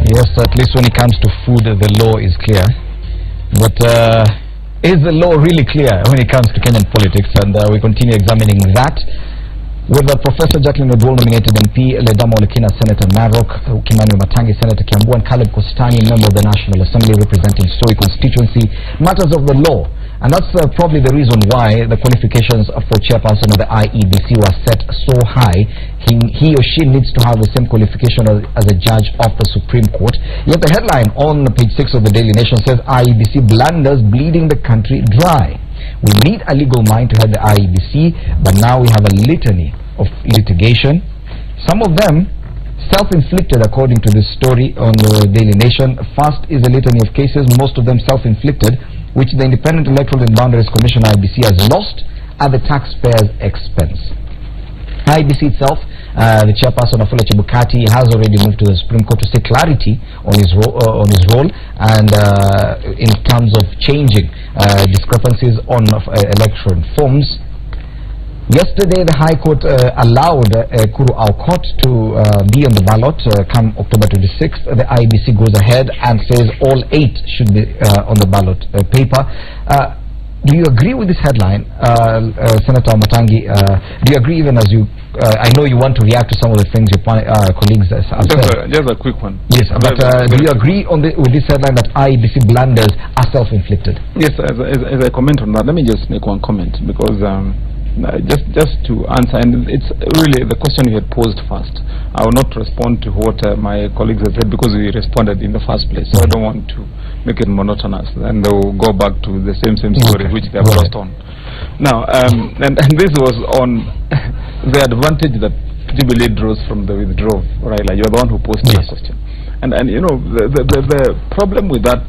Yes, at least when it comes to food, the law is clear. But is the law really clear when it comes to Kenyan politics? And we continue examining that with Professor Jacqueline Odwol, nominated MP, Ledama Olekina, Senator Narok, Kimani Matangi, Senator Kiambu, and Caleb Kostani, member of the National Assembly representing Soi constituency, matters of the law. And that's probably the reason why the qualifications for chairperson of the IEBC were set so high. He or she needs to have the same qualification as a judge of the Supreme Court. Yet the headline on page 6 of the Daily Nation says IEBC blunders bleeding the country dry. We need a legal mind to head the IEBC, but now we have a litany of litigation. Some of them self-inflicted, according to this story on the Daily Nation. First is a litany of cases, most of them self-inflicted, which the Independent Electoral and Boundaries Commission, IEBC, has lost at the taxpayers' expense. IEBC itself, the chairperson Wafula Chebukati, has already moved to the Supreme Court to seek clarity on his role and in terms of changing discrepancies on electoral forms. Yesterday, the High Court allowed Kuru Aukot to be on the ballot come October 26th. The IEBC goes ahead and says all 8 should be on the ballot paper. Do you agree with this headline, Senator Matangi? Do you agree, even as you, I know you want to react to some of the things your colleagues have said. Just a quick one. Yes, but do you agree on with this headline that IEBC blunders are self-inflicted? Yes, as I comment on that, let me just make one comment, because just to answer, and it's really the question you had posed first. I will not respond to what my colleagues have said, because we responded in the first place, so I don't want to make it monotonous, and they will go back to the same story which they have lost on. Now, and this was on the advantage that Jubilee draws from the withdrawal. Raila, you're the one who posed that question, and you know the problem with that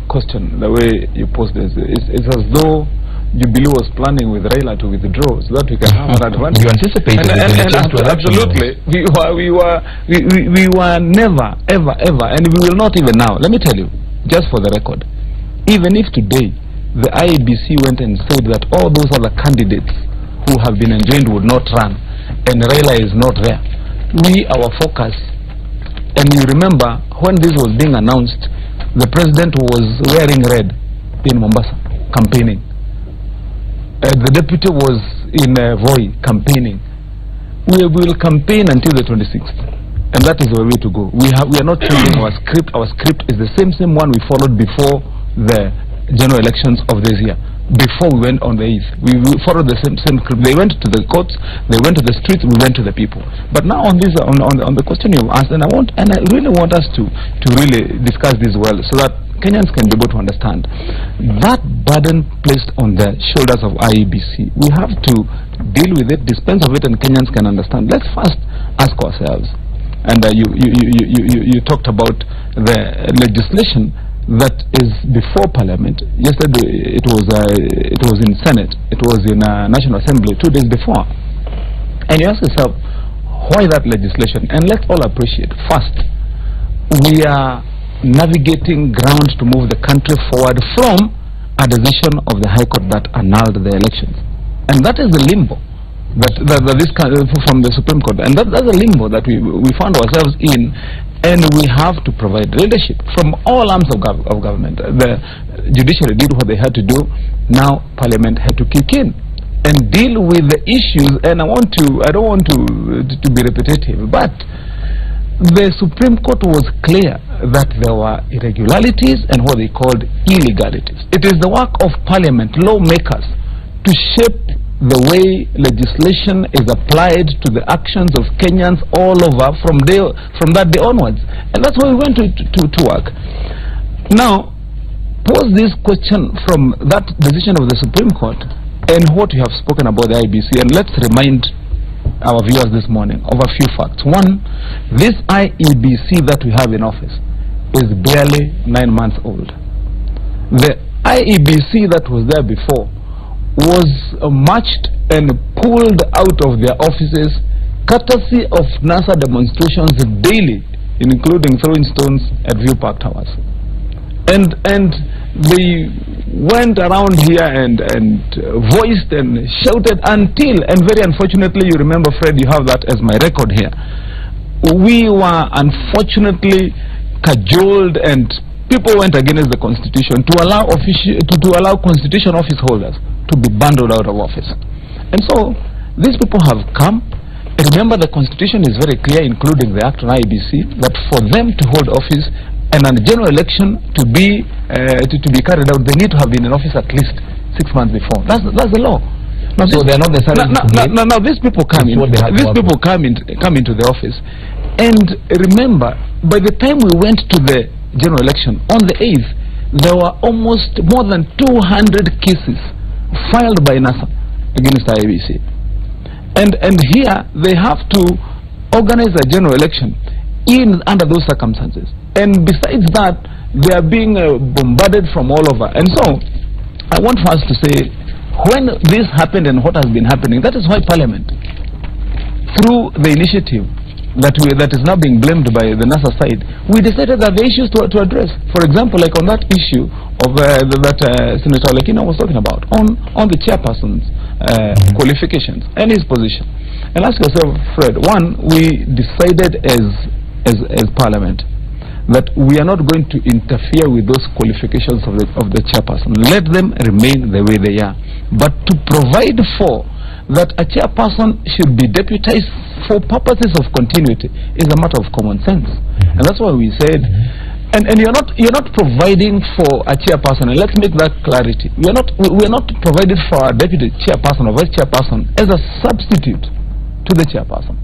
question, the way you posed it, is as though Jubilee was planning with Raila to withdraw so that we can have an advantage. You anticipated absolutely. We were never, ever, and we will not even now. Let me tell you, just for the record, even if today the IEBC went and said that all those other candidates who have been enjoined would not run and Raila is not there, our focus, and you remember when this was being announced, the president was wearing red in Mombasa campaigning. The deputy was in Voi campaigning. We will campaign until the 26th, and that is the way to go. We are not changing our script. Our script is the same one we followed before the general elections of this year. Before we went on the 8th, we followed the same script. They went to the courts, they went to the streets, we went to the people. But now on this, on the question you've asked, and I really want us to really discuss this well, so that Kenyans can be able to understand that burden placed on the shoulders of IEBC. We have to deal with it, dispense of it, and Kenyans can understand. Let's first ask ourselves, and you talked about the legislation that is before Parliament. Yesterday it was in Senate, it was in National Assembly 2 days before, and you ask yourself why that legislation. And let's all appreciate, first, we are navigating ground to move the country forward from a decision of the High Court that annulled the elections, and that is the limbo that this from the Supreme Court, and that's a limbo that we found ourselves in, and we have to provide leadership from all arms of government. The judiciary did what they had to do. Now Parliament had to kick in and deal with the issues. And I don't want to be repetitive, but the Supreme Court was clear that there were irregularities and what they called illegalities. It is the work of Parliament, lawmakers, to shape the way legislation is applied to the actions of Kenyans all over from that day onwards. And that's why we went to work. Now, pose this question from that decision of the Supreme Court and what you have spoken about the IEBC, and let's remind our viewers this morning of a few facts. One, this IEBC that we have in office is barely 9 months old. The IEBC that was there before was matched and pulled out of their offices courtesy of NASA demonstrations daily, including throwing stones at View Park Towers. And they went around here and voiced and shouted until, and very unfortunately, you remember, Fred, you have that as my record here, we were unfortunately cajoled and people went against the constitution to allow constitution office holders to be bundled out of office. And so these people have come. Remember, the constitution is very clear, including the act on IEBC, that for them to hold office and a general election to be carried out, they need to have been in office at least 6 months before. That's the law. Now, so they're not necessarily. Now these people come in. These people come into the office, and remember, by the time we went to the general election on the 8th, there were almost more than 200 cases filed by NASA against IEBC, and here they have to organize a general election under those circumstances. And besides that, they are being bombarded from all over. And so, I want us to say, when this happened and what has been happening, that is why Parliament, through the initiative that is now being blamed by the NASA side, we decided that the issues to address. For example, like on that issue of that Senator Lekina was talking about, on the chairperson's qualifications and his position. And ask yourself, Fred, one, we decided as Parliament that we are not going to interfere with those qualifications of the chairperson. Let them remain the way they are. But to provide for that a chairperson should be deputized for purposes of continuity is a matter of common sense. And that's why we said, and you're not providing for a chairperson, and let's make that clarity. We're not provided for a deputy chairperson or vice chairperson as a substitute to the chairperson.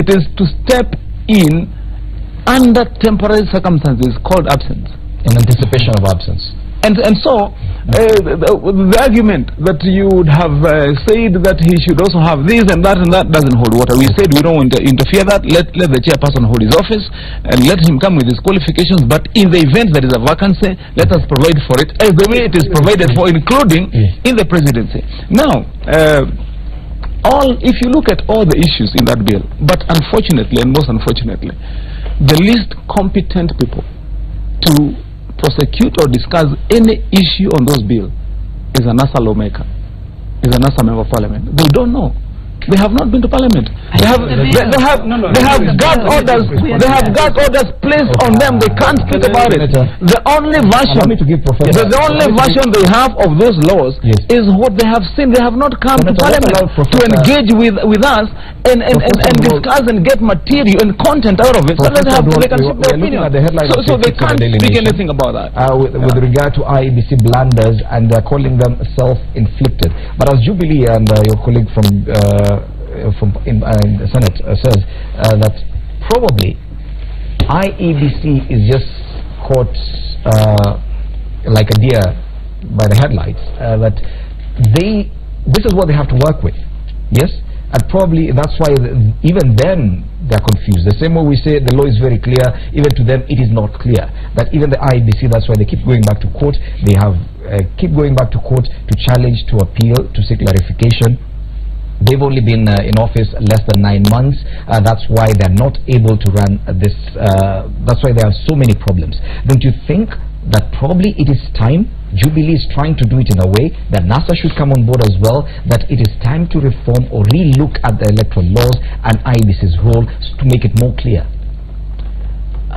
It is to step in under temporary circumstances called absence. In anticipation of absence. And so the argument that you would have said that he should also have this and that doesn't hold water. We said we don't want to interfere that. Let the chairperson hold his office and let him come with his qualifications, but in the event there is a vacancy, let us provide for it as the way it is provided for, including in the presidency. Now, if you look at all the issues in that bill, but unfortunately, and most unfortunately, the least competent people to prosecute or discuss any issue on those bills is a NASA lawmaker, is a NASA member of Parliament. They don't know. They have not been to Parliament. They have gag orders. They have gag orders placed on them. They can't speak about it. The only version, the only version they have of those laws is what they have seen. They have not come to Parliament to engage with us and discuss and get material and content out of it. So they can shape their opinion. So they can't speak anything about that. With regard to IEBC blunders, and they're calling them self-inflicted. But as Jubilee and your colleague from in the Senate says that probably IEBC is just caught like a deer by the headlights, that this is what they have to work with. Yes, and probably that's why even then they're confused. The same way we say the law is very clear, even to them it is not clear. That even the IEBC, that's why they keep going back to court. They have keep going back to court to challenge, to appeal, to seek clarification. They've only been in office less than 9 months. That's why they're not able to run this. That's why there are so many problems. Don't you think that probably it is time? Jubilee is trying to do it in a way that NASA should come on board as well, that it is time to reform or re-look at the electoral laws and IEBC's role to make it more clear.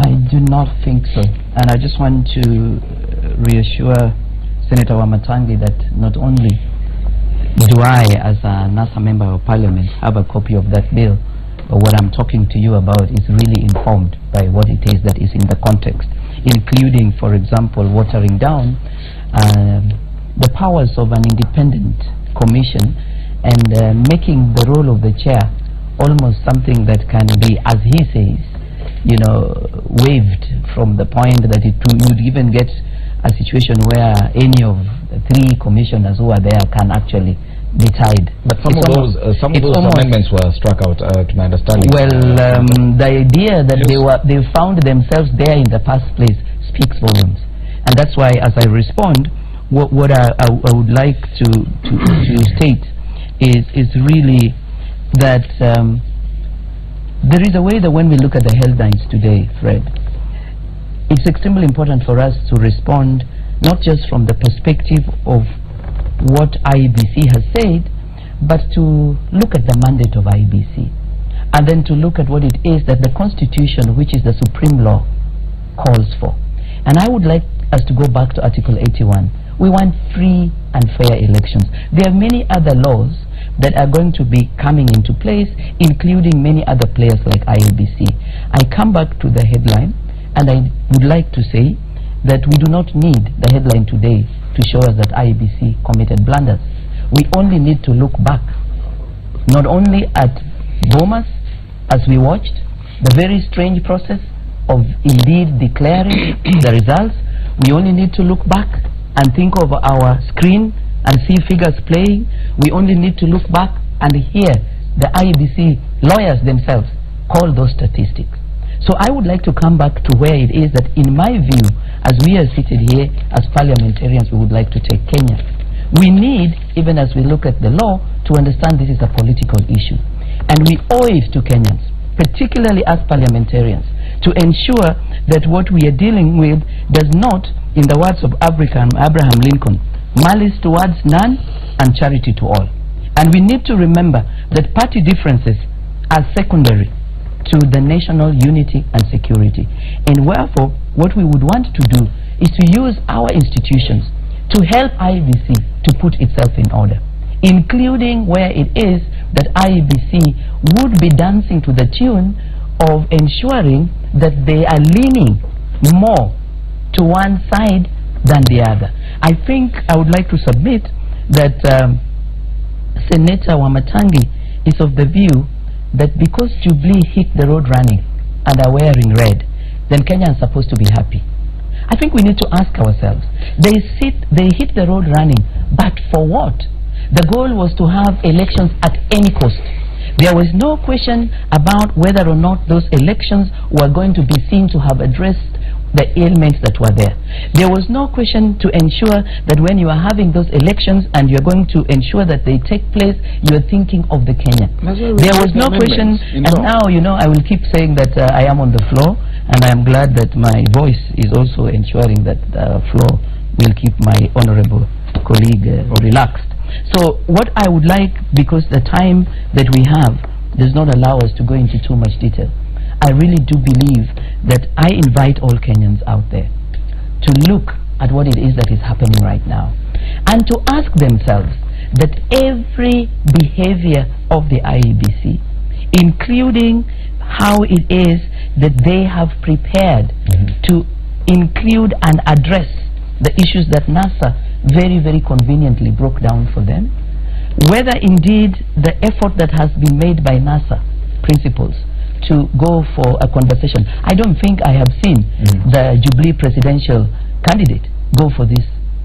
I do not think so. And I just want to reassure Senator Wamatangi that not only do I, as a NASA member of Parliament, have a copy of that bill, but what I'm talking to you about is really informed by what it is that is in the context, including, for example, watering down the powers of an independent commission and making the role of the chair almost something that can be, as he says, waived from the point that it would even get a situation where any of the 3 commissioners who are there can actually be tied. But some of those amendments were struck out, to my understanding. Well, the idea that they found themselves there in the first place speaks volumes, and that's why, as I respond, what I would like to state is really that there is a way that when we look at the headlines today, Fred, it's extremely important for us to respond not just from the perspective of what IEBC has said, but to look at the mandate of IEBC, and then to look at what it is that the Constitution, which is the supreme law, calls for. And I would like us to go back to Article 81. We want free and fair elections. There are many other laws that are going to be coming into place, including many other players like IEBC. I come back to the headline, and I would like to say that we do not need the headline today to show us that IEBC committed blunders. We only need to look back, not only at Bomas, as we watched, the very strange process of indeed declaring the results. We only need to look back and think of our screen and see figures playing. We only need to look back and hear the IEBC lawyers themselves call those statistics. So I would like to come back to where it is that, in my view, as we are seated here as parliamentarians, we would like to take Kenya. We need, even as we look at the law, to understand this is a political issue. And we owe it to Kenyans, particularly as parliamentarians, to ensure that what we are dealing with does not, in the words of Abraham Lincoln, malice towards none and charity to all. And we need to remember that party differences are secondary to the national unity and security. And wherefore, what we would want to do is to use our institutions to help IEBC to put itself in order, including where it is that IEBC would be dancing to the tune of ensuring that they are leaning more to one side than the other. I think I would like to submit that Senator Wamatangi is of the view that because Jubilee hit the road running and are wearing red, then Kenya is supposed to be happy. I think we need to ask ourselves, they hit the road running, but for what? The goal was to have elections at any cost. There was no question about whether or not those elections were going to be seen to have addressed the ailments that were there. There was no question to ensure that when you are having those elections and you are going to ensure that they take place, you are thinking of the Kenyan. There was no question, and now, you know, I will keep saying that I am on the floor, and I am glad that my voice is also ensuring that the floor will keep my honorable colleague relaxed. So what I would like, because the time that we have does not allow us to go into too much detail, I really do believe that I invite all Kenyans out there to look at what it is that is happening right now and to ask themselves that every behavior of the IEBC, including how it is that they have prepared to include and address the issues that NASA very, very conveniently broke down for them, whether indeed the effort that has been made by NASA principals to go for a conversation. I don't think I have seen the Jubilee presidential candidate go for this.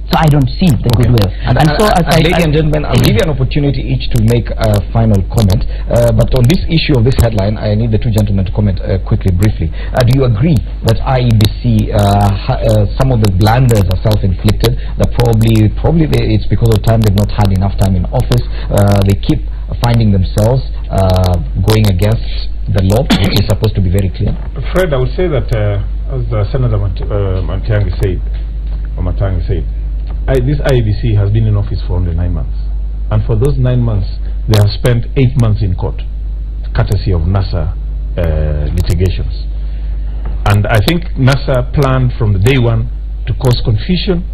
So I don't see the goodwill. And so, ladies and gentlemen, I'll give you an opportunity each to make a final comment. But on this issue of this headline, I need the two gentlemen to comment quickly, briefly. Do you agree that IEBC, some of the blunders are self-inflicted? That probably it's because of time, they've not had enough time in office. They keep finding themselves going against the law, which is supposed to be very clear. Fred, I would say that, as Senator Matiang'i said, this IEBC has been in office for only 9 months. And for those 9 months, they have spent 8 months in court, courtesy of NASA litigations. And I think NASA planned from the day one to cause confusion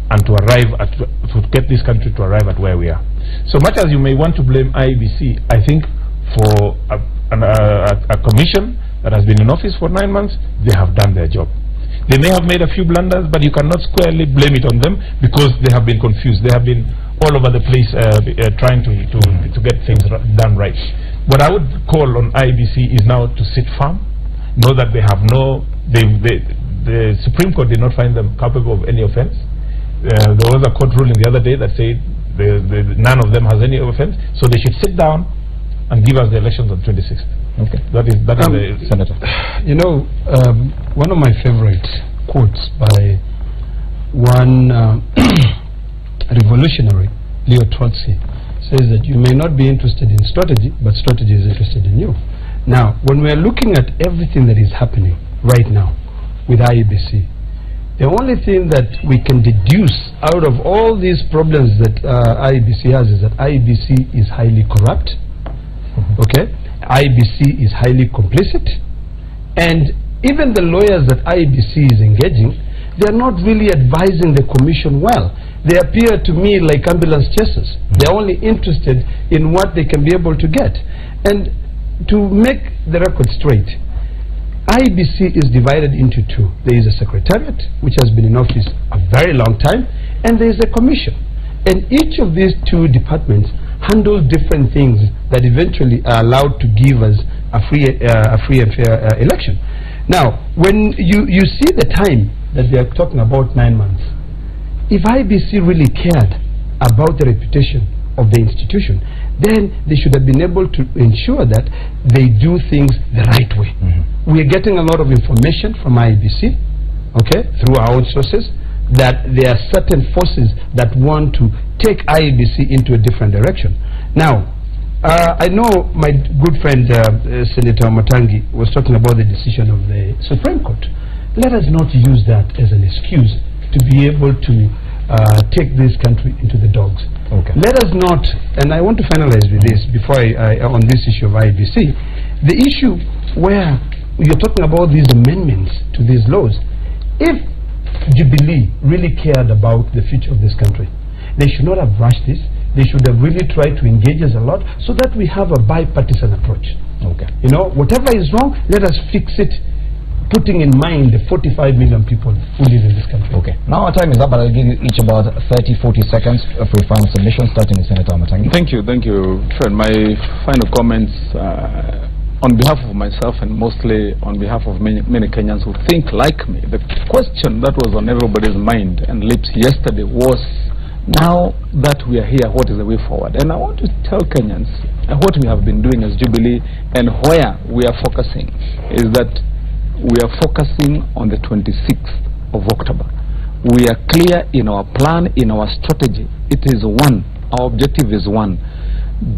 and to get this country to arrive at where we are. So much as you may want to blame IEBC, I think for a commission that has been in office for 9 months, they have done their job. They may have made a few blunders, but you cannot squarely blame it on them because they have been confused. They have been all over the place trying to get things done right. What I would call on IEBC is now to sit firm, know that they have the Supreme Court did not find them culpable of any offense. There was a court ruling the other day that said none of them has any offense, so they should sit down and give us the elections on 26th. Okay, that is the Senator. You know, one of my favorite quotes by one revolutionary, Leo Trotsky, says that you may not be interested in strategy, but strategy is interested in you. Now, when we are looking at everything that is happening right now with IEBC, the only thing that we can deduce out of all these problems that IEBC has is that IEBC is highly corrupt. Okay, IEBC is highly complicit, and even the lawyers that IEBC is engaging, they are not really advising the commission well. They appear to me like ambulance chasers. They're only interested in what they can be able to get. And to make the record straight, IEBC is divided into two. There is a secretariat, which has been in office a very long time, and there is a commission. And each of these two departments handle different things that eventually are allowed to give us a free and fair election. Now, when you see the time that they are talking about 9 months, if IEBC really cared about the reputation of the institution, then they should have been able to ensure that they do things the right way. We are getting a lot of information from IEBC, okay, through our own sources, that there are certain forces that want to take IEBC into a different direction. Now, I know my good friend Senator Matangi was talking about the decision of the Supreme Court. Let us not use that as an excuse to be able to take this country into the dogs. Okay. Let us not, and I want to finalize with this before on this issue of IEBC, the issue where you're talking about these amendments to these laws. If Jubilee really cared about the future of this country, they should not have rushed this. They should have really tried to engage us a lot so that we have a bipartisan approach. Okay. You know, whatever is wrong, let us fix it, putting in mind the 45 million people who live in this country. Okay. Now our time is up, but I'll give you each about 30-40 seconds for your final submission, starting with Senator Matangi. Thank you, Fred. My final comments on behalf of myself and mostly on behalf of many Kenyans who think like me. The question that was on everybody's mind and lips yesterday was, now that we are here, what is the way forward? And I want to tell Kenyans what we have been doing as Jubilee and where we are focusing is that we are focusing on the 26th of October. We are clear in our plan, in our strategy. It is one. Our objective is one.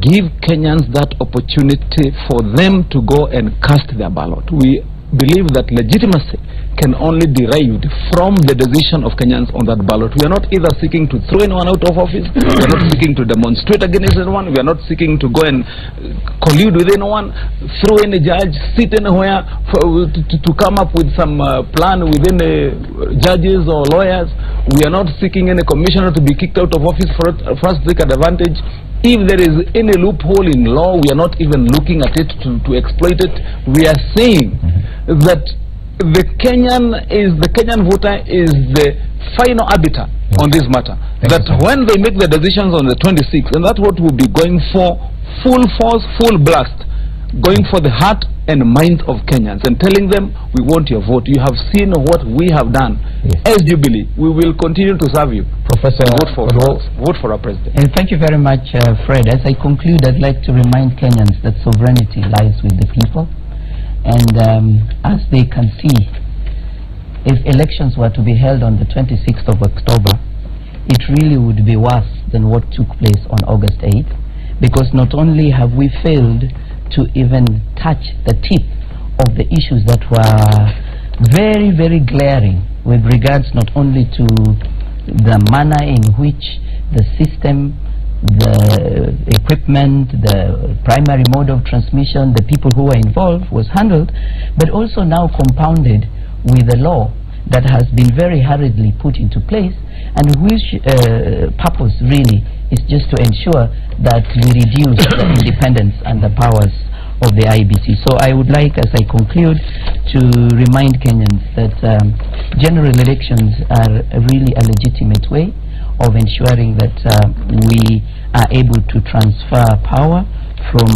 Give Kenyans that opportunity for them to go and cast their ballot. We believe that legitimacy can only derive from the decision of Kenyans on that ballot. We are not either seeking to throw anyone out of office, we are not seeking to demonstrate against anyone, we are not seeking to go and collude with anyone, throw any judge, sit anywhere to come up with some plan within judges or lawyers. We are not seeking any commissioner to be kicked out of office for us to take advantage. If there is any loophole in law, we are not even looking at it to exploit it. We are saying that the Kenyan voter is the final arbiter on this matter. That when they make the decisions on the 26th, and that's what we'll be going for, full force, full blast, going for the heart and mind of Kenyans and telling them, we want your vote. You have seen what we have done. As Jubilee, we will continue to serve you. Professor, vote for our president. And thank you very much, Fred. As I conclude, I'd like to remind Kenyans that sovereignty lies with the people. And as they can see, if elections were to be held on the 26th of October, it really would be worse than what took place on August 8th, because not only have we failed to even touch the tip of the issues that were very, very glaring with regards not only to the manner in which the system, the equipment, the primary mode of transmission, the people who were involved was handled, but also now compounded with a law that has been very hurriedly put into place, and which purpose really is just to ensure that we reduce the independence and the powers of the IEBC. So I would like, as I conclude, to remind Kenyans that general elections are really a legitimate way of ensuring that we are able to transfer power from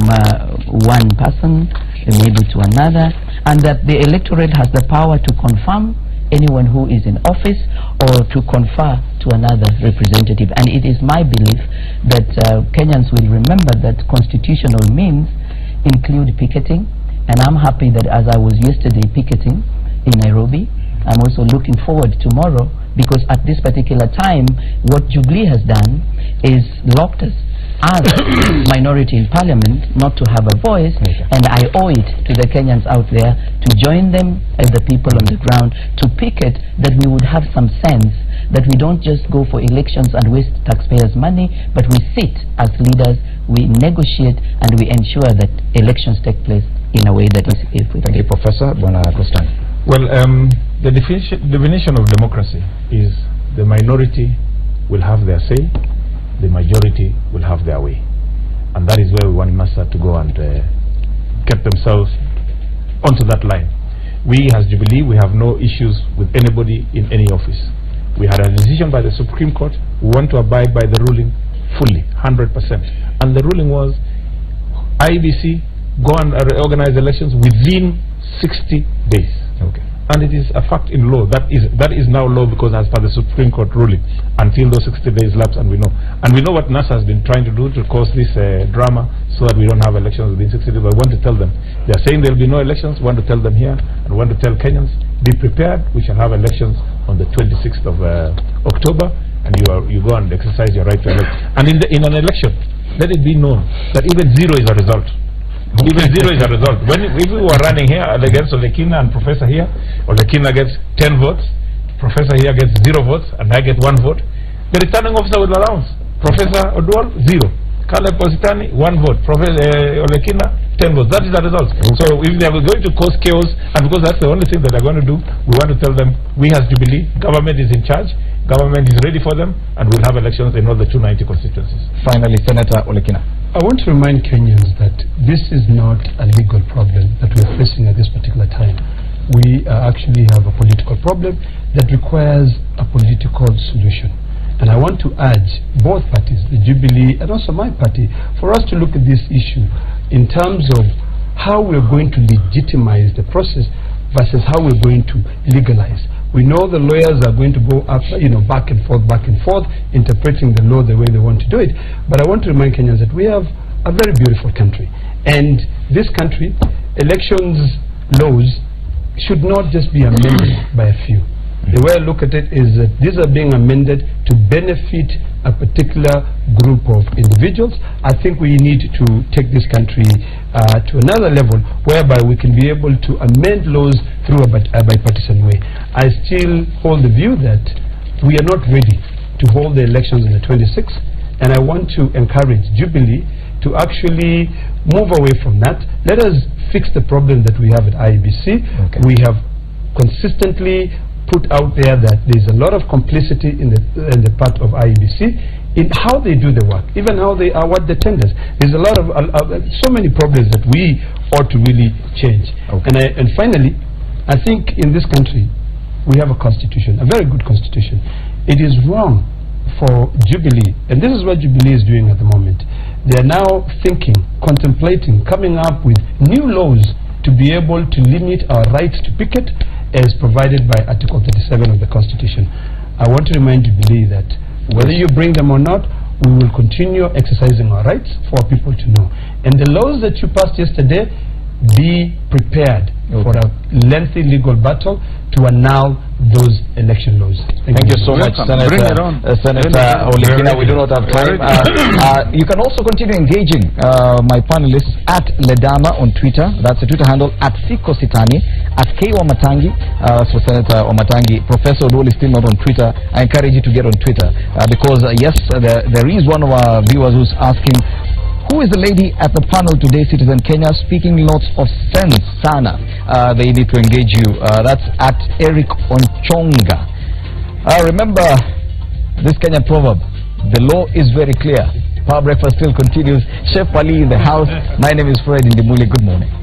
one person maybe to another, and that the electorate has the power to confirm anyone who is in office or to confer to another representative. And it is my belief that Kenyans will remember that constitutional means include picketing, and I'm happy that as I was yesterday picketing in Nairobi, I'm also looking forward tomorrow, because at this particular time what Jubilee has done is locked us as minority in parliament not to have a voice, and I owe it to the Kenyans out there to join them as the people on the ground to picket, that we would have some sense that we don't just go for elections and waste taxpayers' money, but we sit as leaders, we negotiate, and we ensure that elections take place in a way that is equitable. Thank you, Professor. Bwana Kostani. Well, the definition of democracy is the minority will have their say, the majority will have their way. And that is where we want NASA to go and get themselves onto that line. We as Jubilee, we have no issues with anybody in any office. We had a decision by the Supreme Court. We want to abide by the ruling fully, 100%. And the ruling was IEBC go and organize elections within 60 days. Okay. And it is a fact in law. That is now law because as per the Supreme Court ruling, until those 60 days lapse, and we know. And we know what NASA has been trying to do to cause this drama so that we don't have elections within 60 days. But I want to tell them, they are saying there will be no elections. We want to tell them here, and we want to tell Kenyans, be prepared. We shall have elections on the 26th of October, and you go and exercise your right to elect. And in an election, let it be known that even zero is a result. Even zero is a result. If we were running here against Olekina and Professor here, Olekina gets 10 votes, Professor here gets 0 votes, and I get 1 vote, the returning officer will announce Professor Oduor 0, Caleb Positani 1 vote, Professor Olekina 10 votes. That is the result. So if they are going to cause chaos, and because that's the only thing that they're going to do, we want to tell them, we as Jubilee, government is in charge, government is ready for them, and we'll have elections in all the 290 constituencies. Finally, Senator Olekina. I want to remind Kenyans that this is not a legal problem that we are facing at this particular time. We actually have a political problem that requires a political solution. And I want to urge both parties, the Jubilee and also my party, for us to look at this issue in terms of how we're going to legitimize the process versus how we're going to legalize. We know the lawyers are going to go up, back and forth, interpreting the law the way they want to do it. But I want to remind Kenyans that we have a very beautiful country. And this country, elections laws should not just be amended by a few. The way I look at it is that these are being amended to benefit a particular group of individuals. I think we need to take this country to another level whereby we can be able to amend laws through a bipartisan way. I still hold the view that we are not ready to hold the elections on the 26th, and I want to encourage Jubilee to actually move away from that. Let us fix the problem that we have at IEBC. Okay. We have consistently put out there that there is a lot of complicity in the part of IEBC in how they do the work, even how they award the tenders. There's a lot of so many problems that we ought to really change. Okay. And finally, I think in this country we have a constitution, a very good constitution. It is wrong for Jubilee, and this is what Jubilee is doing at the moment. They are now thinking, contemplating, coming up with new laws to be able to limit our right to picket as provided by Article 37 of the Constitution. I want to remind Jubilee that whether you bring them or not, we will continue exercising our rights for people to know. And the laws that you passed yesterday, be prepared for a lengthy legal battle to annul those election laws. Thank you so much, Senator Olekina. We do not have time. You can also continue engaging my panelists at Ledama on Twitter. That's the Twitter handle, at Siko Sitani, at K Wamatangi. For Senator Wamatangi, Professor Oduor is still not on Twitter. I encourage you to get on Twitter because yes, there is one of our viewers who's asking, who is the lady at the panel today, Citizen Kenya, speaking lots of sense, Sana? They need to engage you. That's at Eric Onchonga. Remember this Kenyan proverb, the law is very clear. Power Breakfast still continues. Chef Ali in the house. My name is Fred Indimuli. Good morning.